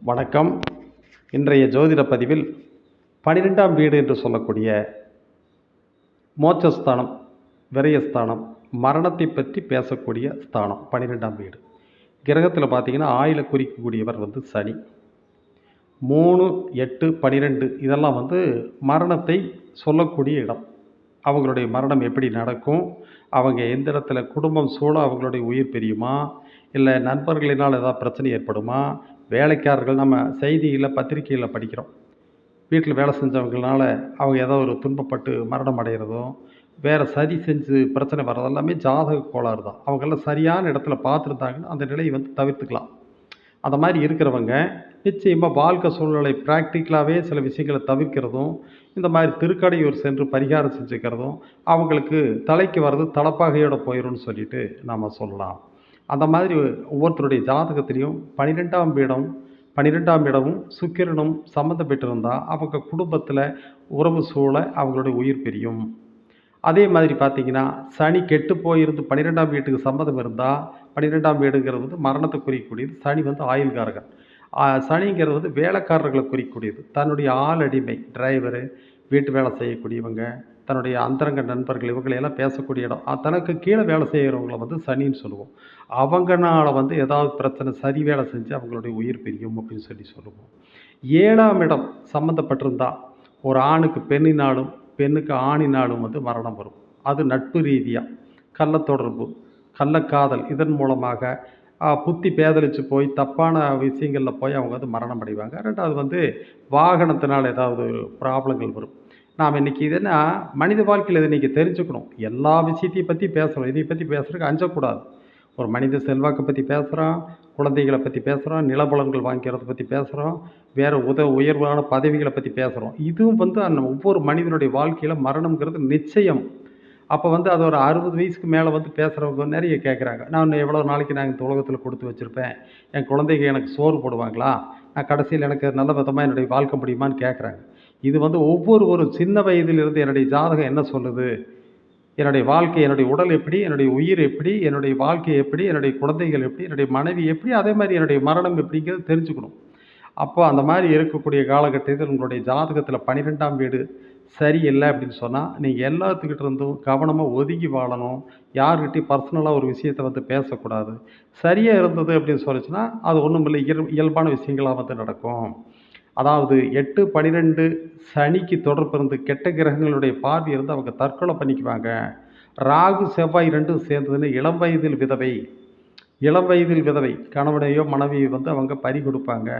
வணக்கம். இன்றைய ஜோதிட பதிவில் 12ஆம் வீடு என்று சொல்லக்கூடிய மோட்சஸ்தானம், விரயஸ்தானம், மரணத்தை பற்றி பேசக்கூடிய ஸ்தானம் 12ஆம் வீடு. கிரகத்தில் பார்த்தீங்கன்னா ஆயுளை குறிக்கக்கூடியவர் சனி. 3, 8, 12 இதெல்லாம் மரணத்தை சொல்லக்கூடிய இடம். அவங்களுடைய மரணம் எப்படி நடக்கும், அவங்க எந்த இடத்துல குடும்பம் சூழ அவங்களுடைய உயிர் பிரியுமா, இல்லை நண்பர்களினால் ஏதாவது பிரச்சனை ஏற்படுமா, வேலைக்காரர்கள் நம்ம செய்தியில் பத்திரிகையில் படிக்கிறோம், வீட்டில் வேலை செஞ்சவங்களால அவங்க ஏதோ ஒரு துன்பப்பட்டு மரணம் அடைகிறதும், வேறு சதி செஞ்சு பிரச்சனை வர்றது எல்லாமே ஜாதக கோளாறு தான். அவங்கெல்லாம் சரியான இடத்துல பார்த்துருந்தாங்கன்னா அந்த நிலையை தவிர்த்துக்கலாம். அந்த மாதிரி இருக்கிறவங்க நிச்சயமாக வாழ்க்கை சூழ்நிலை ப்ராக்டிக்கலாகவே சில விஷயங்களை தவிர்க்கிறதும், இந்த மாதிரி திருக்கடையூர் சென்று பரிகாரம் செஞ்சுக்கிறதும் அவங்களுக்கு தலைக்கு வர்றது தலப்பாகையோடு போயிடும்னு சொல்லிட்டு நாம் சொல்லலாம். அந்த மாதிரி ஒவ்வொருத்தருடைய ஜாதகத்திலையும் 12ஆம் இடமும் சுக்கிரனும் சம்மந்தப்பட்டிருந்தால் அவங்க குடும்பத்தில் உறவு சூழ அவங்களுடைய உயிர் பிரியும். அதே மாதிரி பார்த்திங்கன்னா சனி கெட்டு போயிருந்து 12ஆம் வீட்டுக்கு சம்மதம் இருந்தால், 12ஆம் வீடுங்கிறது மரணத்தை குறிக்கக்கூடியது. சனி ஆயுள்காரகன். சனிங்கிறது வேலைக்காரர்களை குறிக்கக்கூடியது. தன்னுடைய ஆளடிமை, டிரைவரு, வீட்டு வேலை செய்யக்கூடியவங்க, தன்னுடைய அந்தரங்க நண்பர்கள் இவங்களையெல்லாம் பேசக்கூடிய இடம். தனக்கு கீழே வேலை செய்கிறவங்கள சனின்னு சொல்லுவோம். அவங்கனால ஏதாவது பிரச்சனை சரி வேலை செஞ்சு அவங்களுடைய உயிர் பிரியும் அப்படின்னு சொல்லுவோம். 7ஆம் இடம் சம்மந்தப்பட்டிருந்தா ஒரு ஆணுக்கு பெண்ணினாலும் பெண்ணுக்கு ஆணினாலும் மரணம் வரும். அது நட்பு ரீதியாக கள்ளத்தொடர்பு, கள்ளக்காதல், இதன் மூலமாக புத்தி பேதலிச்சு போய் தப்பான விஷயங்களில் போய் அவங்க மரணம் அடைவாங்க. ரெண்டாவது வாகனத்தினால் ஏதாவது ஒரு ப்ராப்ளங்கள் வரும். நாம் இன்றைக்கி இதுன்னா மனித வாழ்க்கையில் இதை இன்றைக்கி தெரிஞ்சுக்கணும். எல்லா விஷயத்தையும் பற்றி பேசுகிறோம். இதை பற்றி பேசுகிறதுக்கு அஞ்சக்கூடாது. ஒரு மனித செல்வாக்கை பற்றி பேசுகிறோம், குழந்தைகளை பற்றி பேசுகிறோம், நிலபலன்கள் வாங்கிக்கிறத பற்றி பேசுகிறோம், வேறு உயர்வான பதவிகளை பற்றி பேசுகிறோம். இதுவும் ஒவ்வொரு மனிதனுடைய வாழ்க்கையில் மரணம்ங்கிறது நிச்சயம். அப்போ அது ஒரு 60 வயசுக்கு மேலே பேசுகிறவங்க நிறைய கேட்குறாங்க. நான் எவ்வளோ நாளைக்கு நான் இந்த உலகத்தில் கொடுத்து வச்சுருப்பேன், என் குழந்தைங்க எனக்கு சோறு போடுவாங்களா, நான் கடைசியில் எனக்கு நல்ல விதமாக என்னுடைய வாழ்க்கை முடியுமான்னு கேட்குறாங்க. இது ஒவ்வொரு சின்ன வயதிலிருந்து என்னுடைய ஜாதகம் என்ன சொல்லுது, என்னுடைய வாழ்க்கை, என்னுடைய உடல் எப்படி, என்னுடைய உயிர் எப்படி, என்னுடைய வாழ்க்கை எப்படி, என்னுடைய குழந்தைகள் எப்படி, என்னுடைய மனைவி எப்படி, அதே மாதிரி என்னுடைய மரணம் எப்படிங்கிறது தெரிஞ்சுக்கணும். அப்போ அந்த மாதிரி இருக்கக்கூடிய காலகட்டத்தில் உங்களுடைய ஜாதகத்தில் 12ஆம் வீடு சரியில்லை அப்படின்னு சொன்னால் நீங்கள் எல்லாத்துக்கிட்ட இருந்தும் கவனமாக ஒதுங்கி வாழணும். யார்கிட்டையும் பர்சனலாக ஒரு விஷயத்தை பேசக்கூடாது. சரியாக இருந்தது அப்படின்னு சொல்லிச்சுன்னா அது ஒன்றும் இல்லை, இயல்பான விஷயங்களாக நடக்கும். அதாவது 8, 12 சனிக்கு தொடர்பு இருந்து கெட்ட கிரகங்களுடைய பார்வை இருந்து அவங்க தற்கொலை பண்ணிக்குவாங்க. ராகு செவ்வாய் ரெண்டும் சேர்ந்ததுன்னு இளம் வயதில் விதவை கணவனையோ மனைவியோ அவங்க பறி கொடுப்பாங்க.